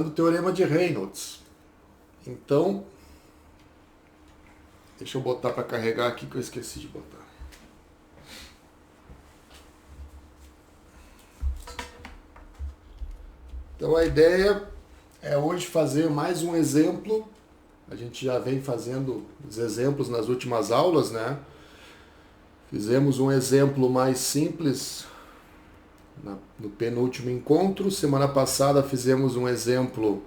do Teorema de Reynolds. Então, deixa eu botar para carregar aqui que eu esqueci de botar. Então a ideia é hoje fazer mais um exemplo. A gente já vem fazendo os exemplos nas últimas aulas, né? Fizemos um exemplo mais simples no penúltimo encontro. Semana passada fizemos um exemplo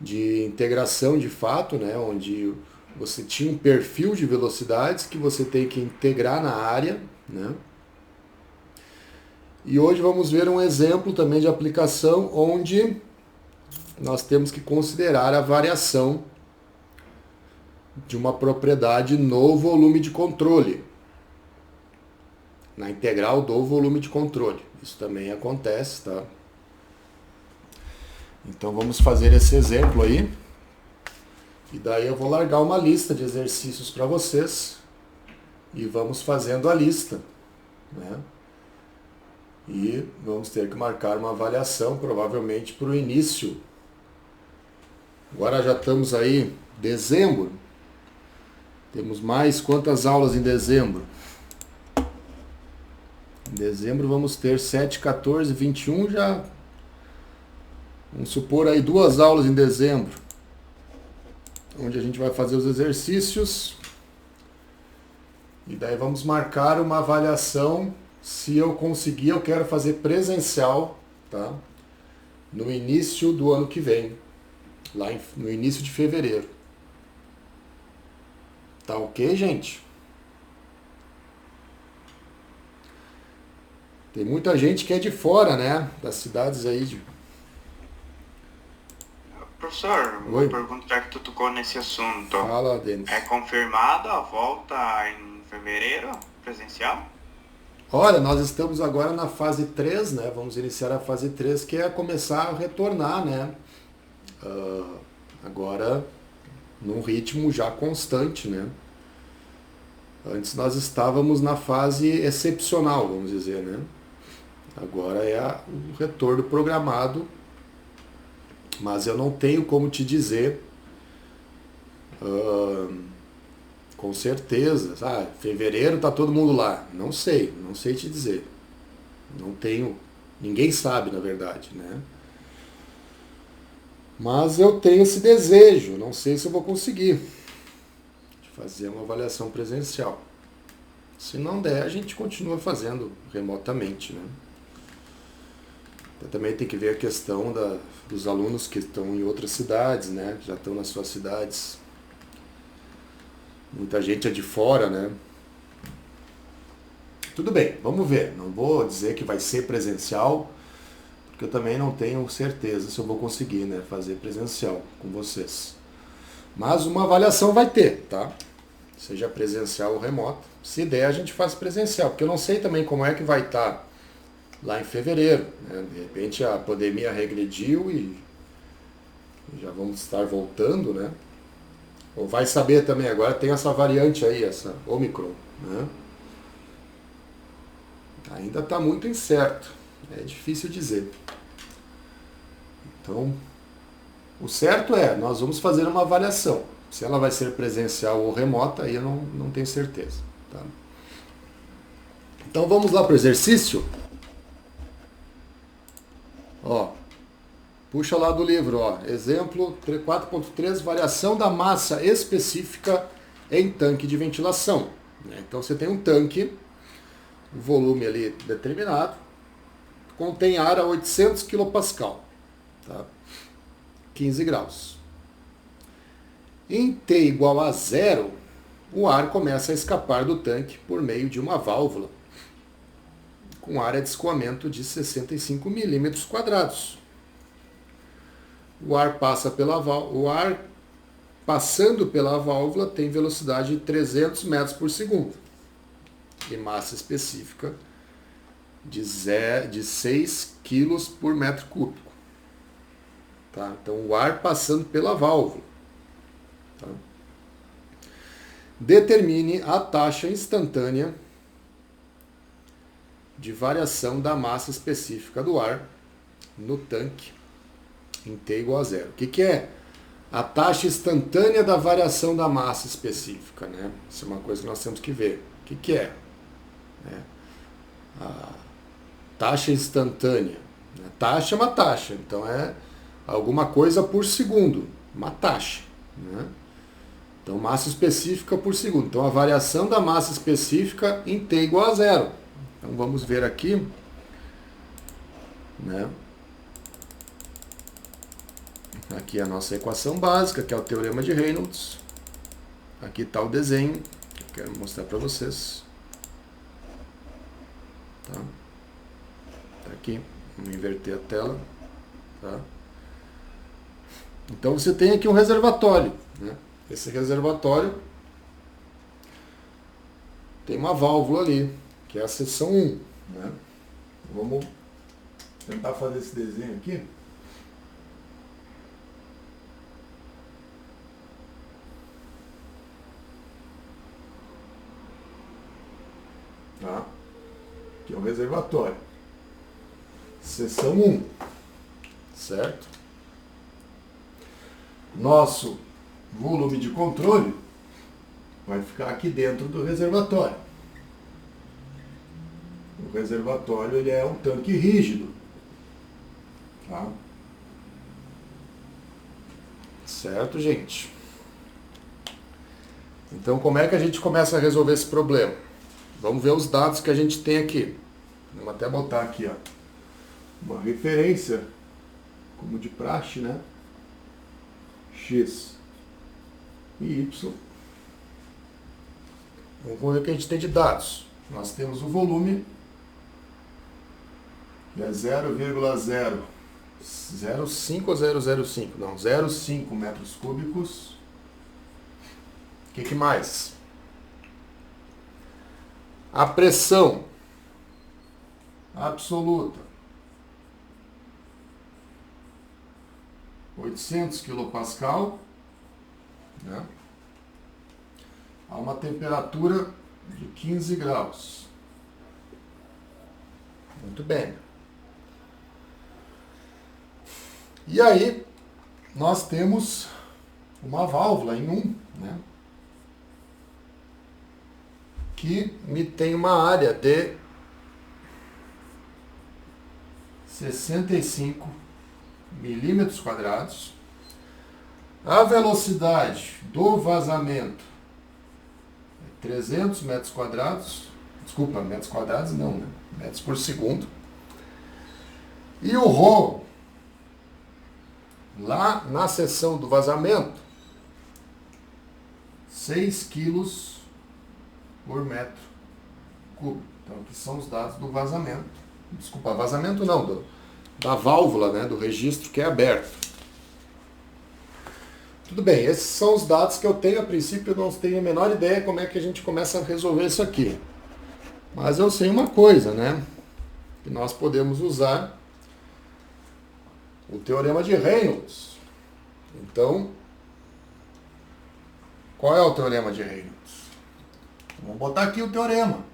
de integração de fato, né? Onde você tinha um perfil de velocidades que você tem que integrar na área, né? E hoje vamos ver um exemplo também de aplicação onde nós temos que considerar a variação de uma propriedade no volume de controle, na integral do volume de controle. Isso também acontece, tá? Então vamos fazer esse exemplo aí. E daí eu vou largar uma lista de exercícios para vocês e vamos fazendo a lista, né? E vamos ter que marcar uma avaliação, provavelmente para o início. Agora já estamos aí, dezembro. Temos mais quantas aulas em dezembro? Em dezembro vamos ter 7, 14, 21 já. Vamos supor aí 2 aulas em dezembro, onde a gente vai fazer os exercícios. E daí vamos marcar uma avaliação. Se eu conseguir, eu quero fazer presencial, tá? No início do ano que vem, no início de fevereiro. Tá ok, gente? Tem muita gente que é de fora, né? Das cidades aí. Professor, uma Oi? pergunta já que tu tocou nesse assunto. Fala, Denis. É confirmada a volta em fevereiro, presencial? Olha, nós estamos agora na fase 3, né? Vamos iniciar a fase 3, que é começar a retornar, né? Agora, num ritmo já constante, né? Antes nós estávamos na fase excepcional, vamos dizer, né? Agora é o retorno programado, mas eu não tenho como te dizer com certeza. Fevereiro tá todo mundo lá. Não sei te dizer. Não tenho, ninguém sabe na verdade, né? Mas eu tenho esse desejo, não sei se eu vou conseguir de fazer uma avaliação presencial. Se não der, a gente continua fazendo remotamente, né? Também tem que ver a questão dos alunos que estão em outras cidades, né? Que já estão nas suas cidades. Muita gente é de fora, né? Tudo bem, vamos ver. Não vou dizer que vai ser presencial, porque eu também não tenho certeza se eu vou conseguir, né, fazer presencial com vocês. Mas uma avaliação vai ter, tá? Seja presencial ou remoto. Se der, a gente faz presencial, porque eu não sei também como é que vai estar lá em fevereiro, né? De repente a pandemia regrediu e já vamos estar voltando, né? Ou vai saber também, agora tem essa variante aí, essa Omicron, né? Ainda está muito incerto, é difícil dizer. Então, o certo é, nós vamos fazer uma avaliação. Se ela vai ser presencial ou remota, aí eu não tenho certeza. Tá? Então vamos lá para o exercício. Ó, puxa lá do livro, ó. Exemplo 4.3, variação da massa específica em tanque de ventilação. Então você tem um tanque, o volume ali determinado, contém ar a 800 kPa, tá? 15 graus. Em T igual a 0, o ar começa a escapar do tanque por meio de uma válvula com área de escoamento de 65 milímetros quadrados. O ar passando pela válvula tem velocidade de 300 metros por segundo e massa específica de 6 kg por metro cúbico. Tá? Então o ar passando pela válvula. Tá? Determine a taxa instantânea de variação da massa específica do ar no tanque em T igual a zero. O que é a taxa instantânea da variação da massa específica, né? Isso é uma coisa que nós temos que ver. O que é? A taxa instantânea. Taxa é uma taxa, então é alguma coisa por segundo, uma taxa, né? Então, massa específica por segundo. Então, a variação da massa específica em T igual a zero. Então, vamos ver aqui, né? Aqui é a nossa equação básica, que é o teorema de Reynolds. Aqui está o desenho, que eu quero mostrar para vocês. Tá? Tá aqui, vamos inverter a tela. Tá? Então, você tem aqui um reservatório, né? Esse reservatório tem uma válvula ali, que é a seção 1. Né? Vamos tentar fazer esse desenho aqui. Tá? Aqui é o reservatório. Seção 1. Certo? Nosso volume de controle vai ficar aqui dentro do reservatório. O reservatório ele é um tanque rígido. Tá? Certo, gente? Então, como é que a gente começa a resolver esse problema? Vamos ver os dados que a gente tem aqui. Vamos até botar aqui, ó, uma referência, como de praxe, né? X e Y. Vamos ver o que a gente tem de dados. Nós temos o volume, que é 0,005 ou 005? Não, 0,5 metros cúbicos. O que mais? A pressão absoluta, 800 kPa, né? A uma temperatura de 15 graus. Muito bem. E aí, nós temos uma válvula em 1, né? Que me tem uma área de 65 milímetros quadrados. A velocidade do vazamento é 300 metros quadrados. Desculpa, metros quadrados não, né? Metros por segundo. E o ρ, lá na seção do vazamento, 6 quilos por metro cúbico. Então, aqui são os dados do vazamento. Desculpa, vazamento não, da válvula, né, do registro que é aberto. Tudo bem, esses são os dados que eu tenho. A princípio eu não tenho a menor ideia como é que a gente começa a resolver isso aqui. Mas eu sei uma coisa, né? Que nós podemos usar o teorema de Reynolds. Então, qual é o teorema de Reynolds? Vamos botar aqui o teorema.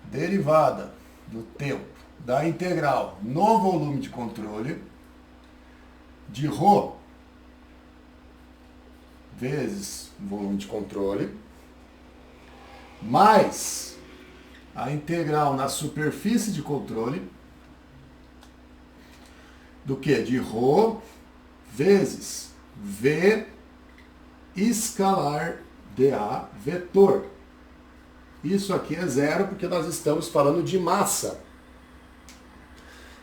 Derivada do tempo da integral no volume de controle de ρ vezes volume de controle mais a integral na superfície de controle do que? De ρ vezes V escalar dA vetor. Isso aqui é zero porque nós estamos falando de massa.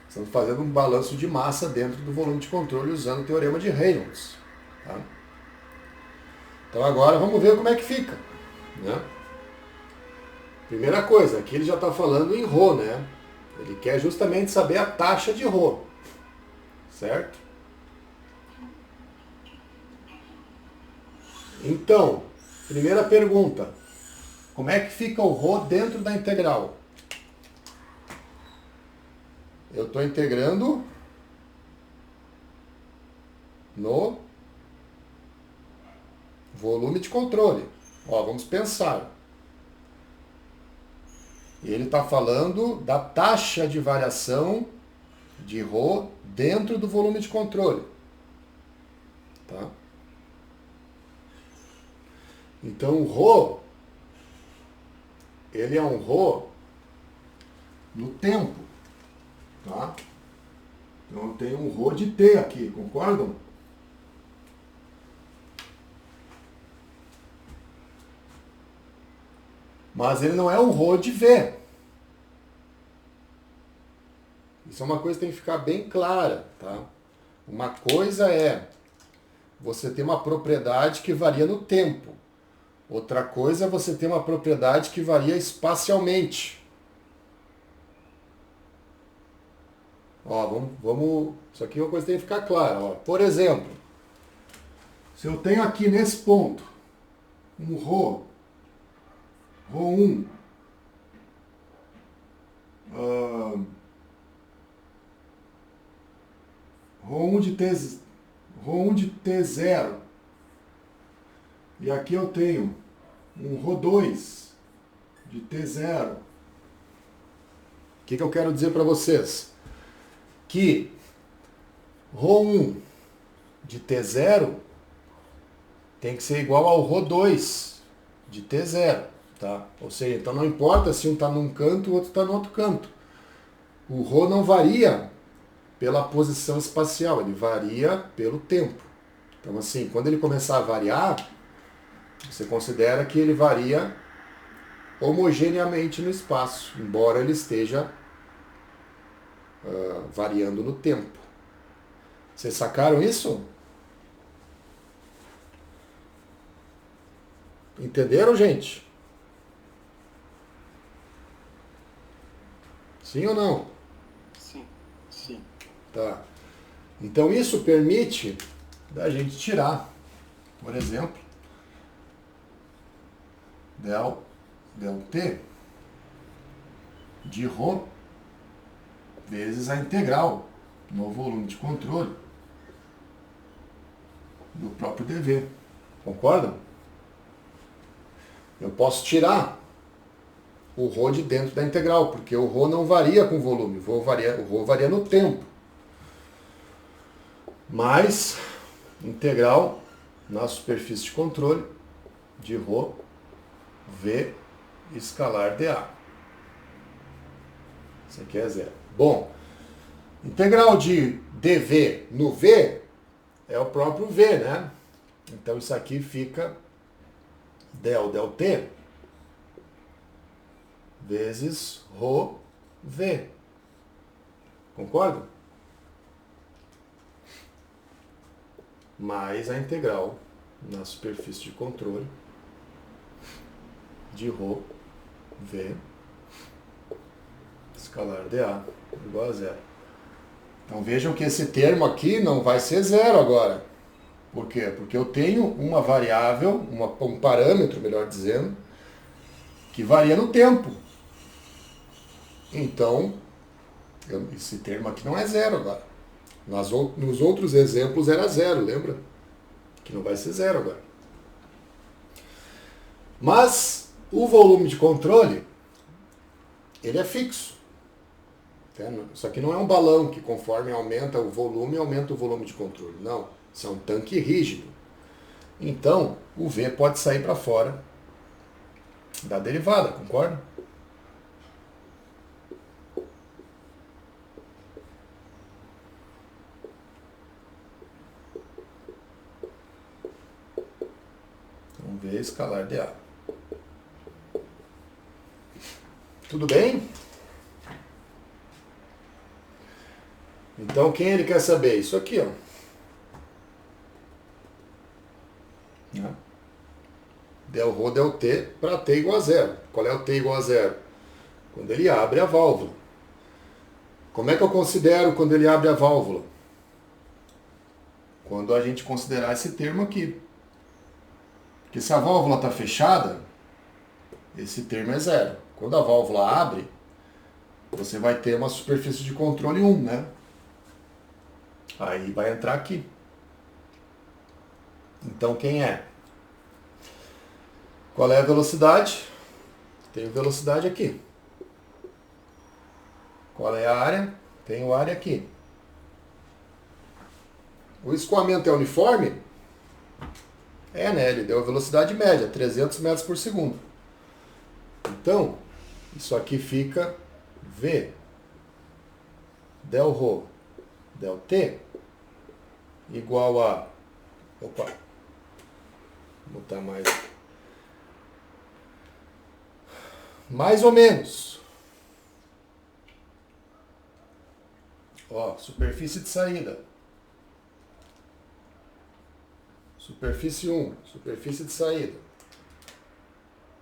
Estamos fazendo um balanço de massa dentro do volume de controle usando o teorema de Reynolds. Tá? Então agora vamos ver como é que fica. Né? Primeira coisa, aqui ele já está falando em ρ, né? Ele quer justamente saber a taxa de ρ. Certo? Então, primeira pergunta. Como é que fica o ρ dentro da integral? Eu estou integrando no volume de controle. Ó, vamos pensar. E ele está falando da taxa de variação de ρ dentro do volume de controle. Tá? Então o ρ, ele é um ρ no tempo. Tá? Então eu tenho um ρ de t aqui, concordam? Mas ele não é um ρ de V. Isso é uma coisa que tem que ficar bem clara, tá? Uma coisa é você ter uma propriedade que varia no tempo. Outra coisa é você ter uma propriedade que varia espacialmente. Ó, vamos... Isso aqui é uma coisa que tem que ficar clara. Ó. Por exemplo, se eu tenho aqui nesse ponto um ρ1, ρ1 de T0, e aqui eu tenho um ρ2 de T0. O que eu quero dizer para vocês? Que ρ1 de T0 tem que ser igual ao ρ2 de T0. Tá? Ou seja, então não importa se um está num canto e o outro está no outro canto. O ρ não varia pela posição espacial, ele varia pelo tempo. Então assim, quando ele começar a variar, você considera que ele varia homogeneamente no espaço, embora ele esteja variando no tempo. Vocês sacaram isso? Entenderam, gente? Sim ou não? Sim, sim. Tá. Então isso permite da gente tirar, por exemplo, del t de ρ vezes a integral no volume de controle do próprio dv. Concordam? Eu posso tirar o ρ de dentro da integral, porque o ρ não varia com o volume, o ρ varia no tempo. Mais integral na superfície de controle de ρ v escalar dA. Isso aqui é zero. Bom, integral de dv no v é o próprio v, né? Então isso aqui fica del t vezes ρ v. Concorda? Mais a integral na superfície de controle de ρ v escalar dA igual a zero. Então vejam que esse termo aqui não vai ser zero agora. Por quê? Porque eu tenho uma variável, um parâmetro, melhor dizendo, que varia no tempo. Então, esse termo aqui não é zero agora. Nos outros exemplos era zero, lembra? Que não vai ser zero agora. Mas o volume de controle, ele é fixo. Isso aqui não é um balão que conforme aumenta o volume de controle. Não, isso é um tanque rígido. Então, o V pode sair para fora da derivada, concorda? Então, V escalar dA. Tudo bem? Então, quem ele quer saber? Isso aqui, ó. Del ρ del t para t igual a zero. Qual é o t igual a zero? Quando ele abre a válvula. Como é que eu considero quando ele abre a válvula? Quando a gente considerar esse termo aqui. Porque se a válvula está fechada, esse termo é zero. Quando a válvula abre, você vai ter uma superfície de controle 1, né? Aí vai entrar aqui. Então quem é? Qual é a velocidade? Tenho velocidade aqui. Qual é a área? Tenho área aqui. O escoamento é uniforme? É, né? Ele deu a velocidade média, 300 metros por segundo. Então, isso aqui fica V del ρ del t igual a... Opa! Vou botar mais ou menos. Ó, superfície de saída. Superfície 1, superfície de saída.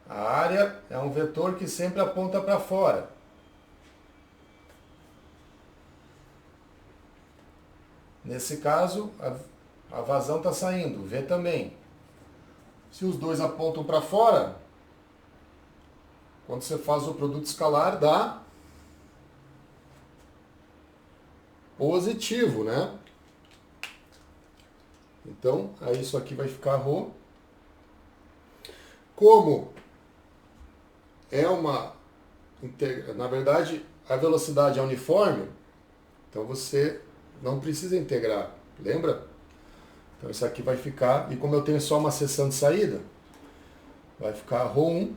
A área é um vetor que sempre aponta para fora. Nesse caso, a vazão está saindo, V também. Se os dois apontam para fora, quando você faz o produto escalar, dá positivo, né? Então, aí isso aqui vai ficar ρ. Como é na verdade, a velocidade é uniforme, então você não precisa integrar, lembra? Então isso aqui vai ficar, e como eu tenho só uma seção de saída, vai ficar ρ1,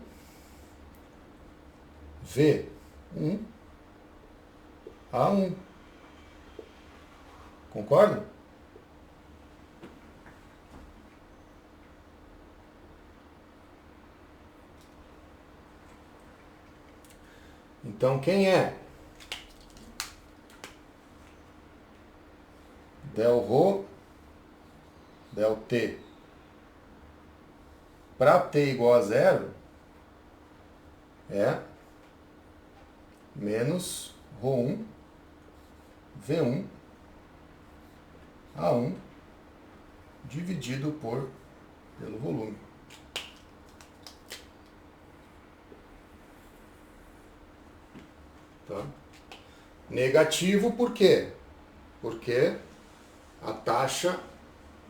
V1, A1. Concorda? Então, quem é? Del ρ, del t, para t igual a zero, é menos ρ1, V1, A1, dividido pelo volume. Tá? Negativo por quê? Porque a taxa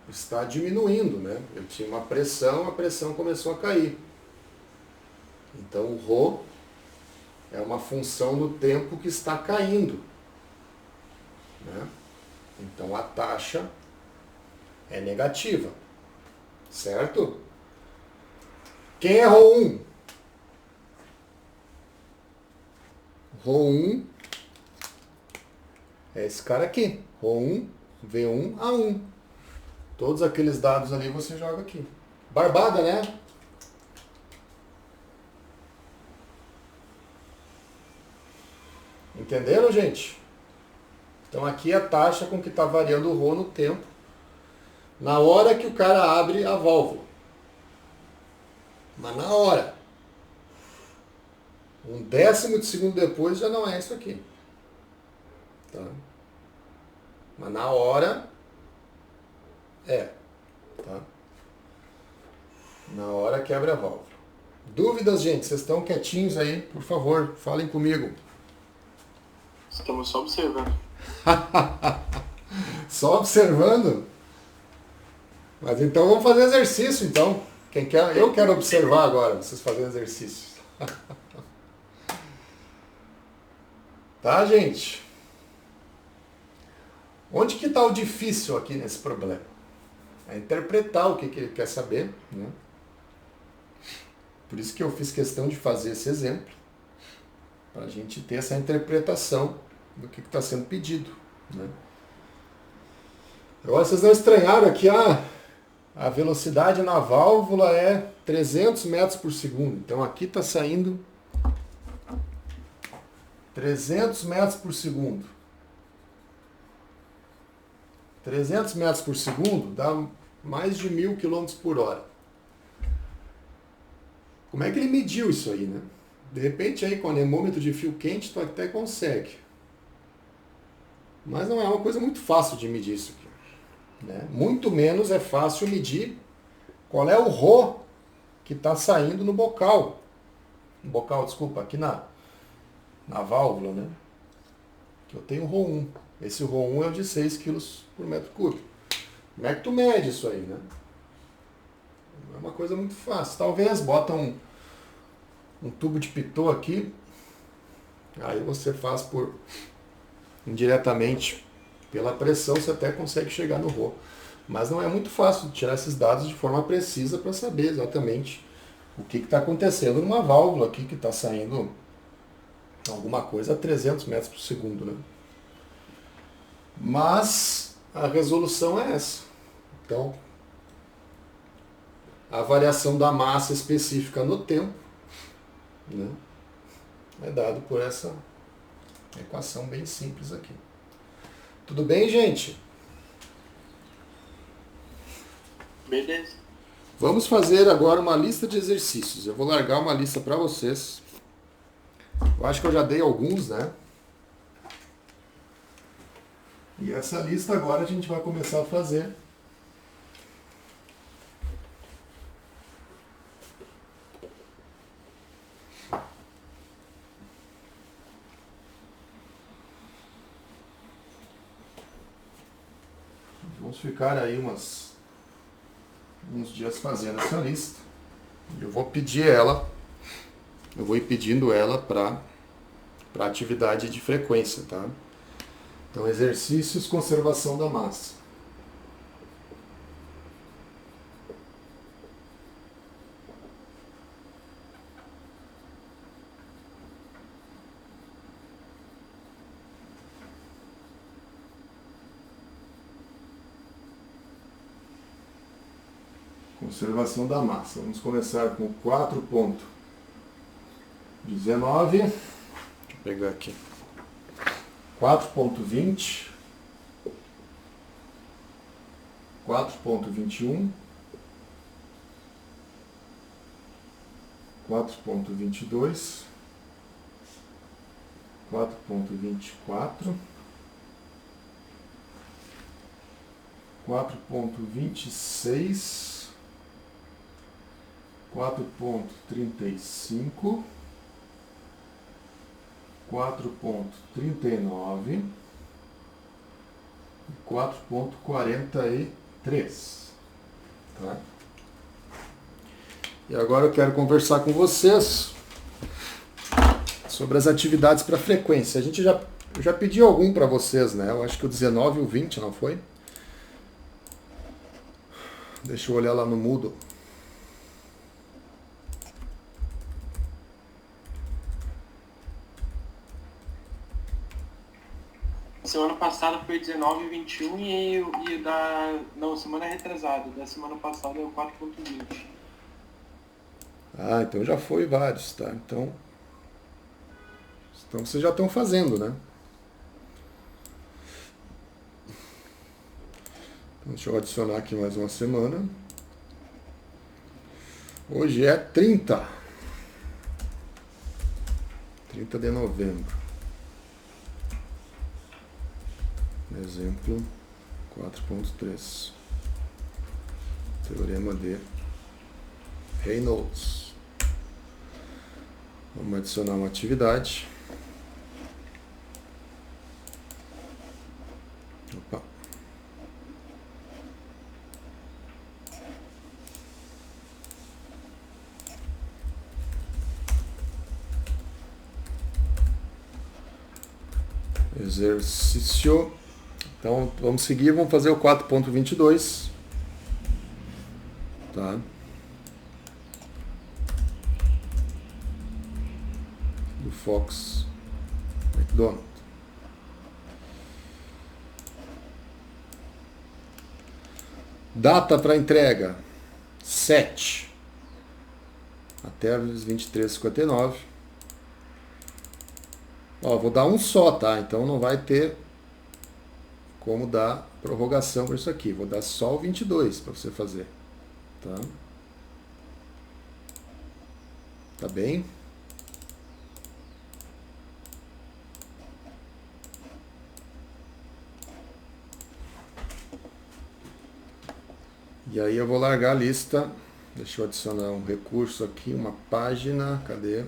está diminuindo, né? Eu tinha uma pressão, a pressão começou a cair. Então o ρ é uma função do tempo que está caindo, né? Então a taxa é negativa, certo? Quem é ρ1? ρ1 é esse cara aqui, ρ1, V1, A1. Todos aqueles dados ali você joga aqui. Barbada, né? Entenderam, gente? Então aqui é a taxa com que está variando o ρ no tempo, na hora que o cara abre a válvula. Mas na hora. 1/10 de segundo depois já não é isso aqui. Tá? Mas na hora é. Tá? Na hora que abre a válvula. Dúvidas, gente? Vocês estão quietinhos aí? Por favor, falem comigo. Estamos só observando. Só observando? Mas então vamos fazer exercício, então. Quem quer? Eu quero observar agora, vocês fazendo exercício. Tá, gente? Onde que está o difícil aqui nesse problema? É interpretar o que ele quer saber, né? Por isso que eu fiz questão de fazer esse exemplo, para a gente ter essa interpretação do que está sendo pedido, né? Agora vocês não estranharam aqui, a velocidade na válvula é 300 metros por segundo. Então aqui está saindo 300 metros por segundo. 300 metros por segundo dá mais de 1000 km por hora. Como é que ele mediu isso aí, né? De repente aí com anemômetro de fio quente tu até consegue. Mas não é uma coisa muito fácil de medir isso aqui, né? Muito menos é fácil medir qual é o ρ que está saindo no bocal. No bocal, desculpa, aqui na válvula, né? Que eu tenho ρ1. Esse ρ1 é o de 6 kg por metro cúbico. Como é que tu mede isso aí, né? Não é uma coisa muito fácil. Talvez bota um tubo de pitot aqui, aí você faz indiretamente Pela pressão você até consegue chegar no Rho. Mas não é muito fácil tirar esses dados de forma precisa para saber exatamente o que está acontecendo numa válvula aqui que está saindo alguma coisa a 300 metros por segundo, né? Mas a resolução é essa. Então, a variação da massa específica no tempo, né, é dado por essa equação bem simples aqui. Tudo bem, gente? Beleza. Vamos fazer agora uma lista de exercícios. Eu vou largar uma lista para vocês. Eu acho que eu já dei alguns, né? E essa lista agora a gente vai começar a fazer. Vamos ficar aí uns dias fazendo essa lista. Eu vou pedir ela, eu vou ir pedindo ela para atividade de frequência, tá? Então, exercícios, conservação da massa. Conservação da massa. Vamos começar com 4.19. Deixa eu pegar aqui. 4.20. 4.21. 4.22. 4.24. 4.26. 4.35, 4.39 e 4.43. Tá? E agora eu quero conversar com vocês sobre as atividades para frequência. Eu já pedi algum para vocês, né? Eu acho que o 19 e o 20, não foi? Deixa eu olhar lá no Moodle. Semana passada foi 19 e 21 Não, semana retrasada. Da semana passada é o 4.20. Ah, então já foi vários, tá? Então vocês já estão fazendo, né? Então, deixa eu adicionar aqui mais uma semana. Hoje é 30 de novembro. Exemplo 4.3. Teorema de Reynolds. Vamos adicionar uma atividade. Opa. Exercício. Então, vamos seguir, vamos fazer o 4.22. Tá? Do Fox McDonald. Data para entrega: 7. Até as 23h59. Ó, vou dar um só, tá? Então não vai ter como dar prorrogação para isso aqui. Vou dar só o 22 para você fazer. Tá? Tá bem? E aí eu vou largar a lista. Deixa eu adicionar um recurso aqui, uma página. Cadê?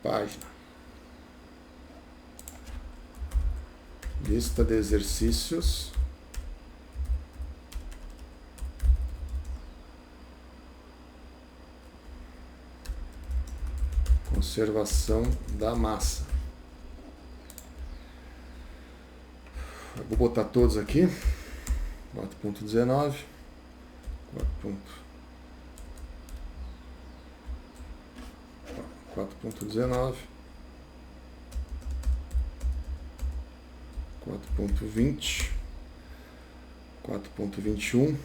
Página. Lista de exercícios. Conservação da massa. Eu vou botar todos aqui. 4.19. 4.19. 4.20. 4.21.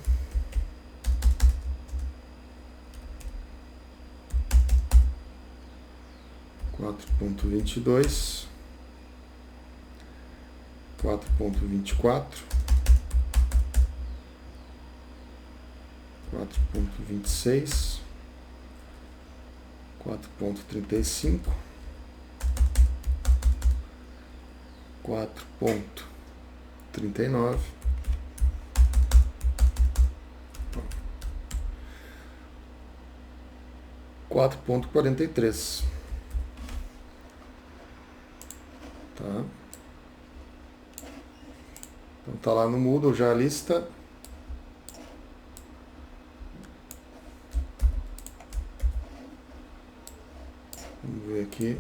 4.22, 4.24, 4.26, 4.35, 4.39, 4.43. Tá. Então tá lá no Moodle já a lista. Vamos ver aqui.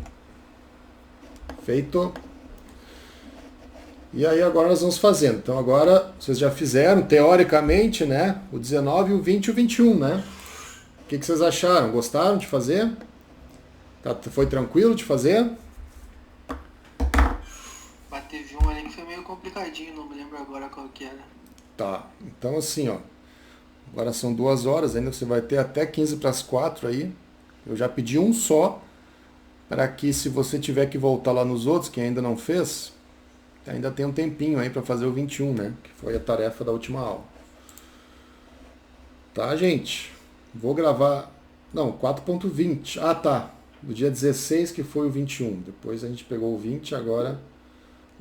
Feito. E aí agora nós vamos fazendo. Então agora vocês já fizeram, teoricamente, né? O 19, o 20 e o 21, né? O que vocês acharam? Gostaram de fazer? Tá, foi tranquilo de fazer? Teve um ali que foi meio complicadinho, não me lembro agora qual que era. Tá, então assim, ó. Agora são 2 horas, ainda você vai ter até 15 para as 4 aí. Eu já pedi um só, para que se você tiver que voltar lá nos outros, que ainda não fez, ainda tem um tempinho aí para fazer o 21, né? Que foi a tarefa da última aula. Tá, gente? Vou gravar... Não, 4.20. Ah, tá. Do dia 16 que foi o 21. Depois a gente pegou o 20, agora...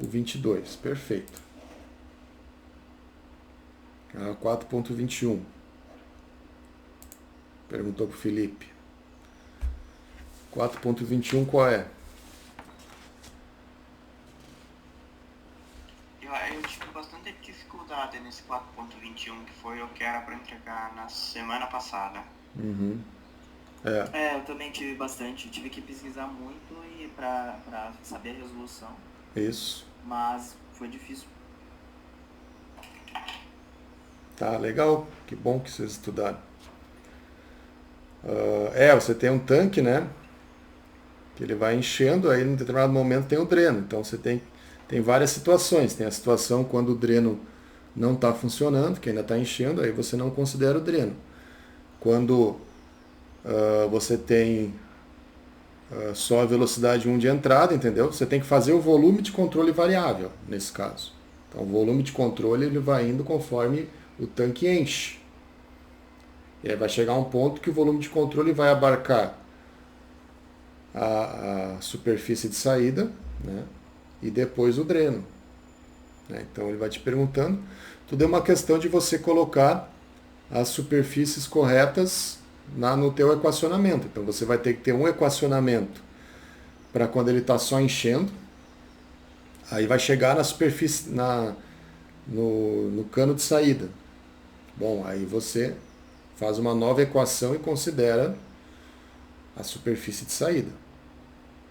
o 22, perfeito. 4.21. Perguntou pro Felipe. 4.21 qual é? Eu tive bastante dificuldade nesse 4.21, que foi o que era para entregar na semana passada. Uhum. Eu também tive bastante. Tive que pesquisar muito e para saber a resolução. Isso. Mas foi difícil. Tá, legal. Que bom que vocês estudaram. Você tem um tanque, né? Que ele vai enchendo, aí em determinado momento tem o dreno. Então você tem várias situações. Tem a situação quando o dreno não está funcionando, que ainda está enchendo, aí você não considera o dreno. Quando você tem só a velocidade 1 de entrada, entendeu? Você tem que fazer o volume de controle variável, nesse caso. Então, o volume de controle ele vai indo conforme o tanque enche. E aí vai chegar um ponto que o volume de controle vai abarcar a superfície de saída, né? E depois o dreno. Né? Então, ele vai te perguntando. Tudo é uma questão de você colocar as superfícies corretas no teu equacionamento. Então você vai ter que ter um equacionamento para quando ele está só enchendo. Aí vai chegar na superfície, no cano de saída. Bom, aí você faz uma nova equação e considera a superfície de saída,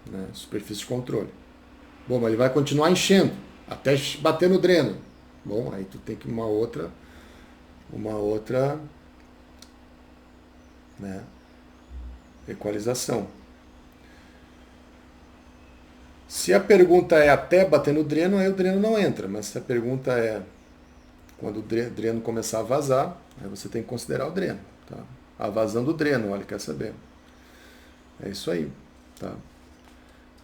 né? Superfície de controle. Bom, mas ele vai continuar enchendo até bater no dreno. Bom, aí tu tem que uma outra, né, equalização. Se a pergunta é até bater no dreno, aí o dreno não entra. Mas se a pergunta é quando o dreno começar a vazar, aí você tem que considerar o dreno. Tá? A vazão do dreno, olha, quer saber. É isso aí. Tá?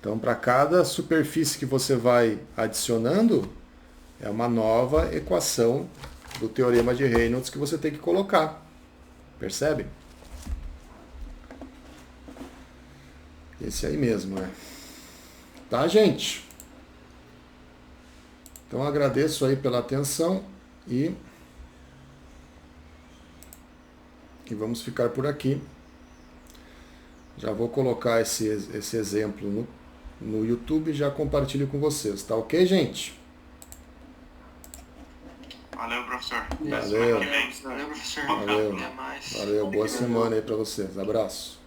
Então, para cada superfície que você vai adicionando, é uma nova equação do teorema de Reynolds que você tem que colocar. Percebe? Esse aí mesmo, né? Tá, gente? Então agradeço aí pela atenção e vamos ficar por aqui. Já vou colocar esse exemplo no YouTube e já compartilho com vocês. Tá ok, gente? Valeu, professor. Valeu. Valeu, professor. Valeu. Até mais. Valeu. Boa semana aí para vocês. Abraço.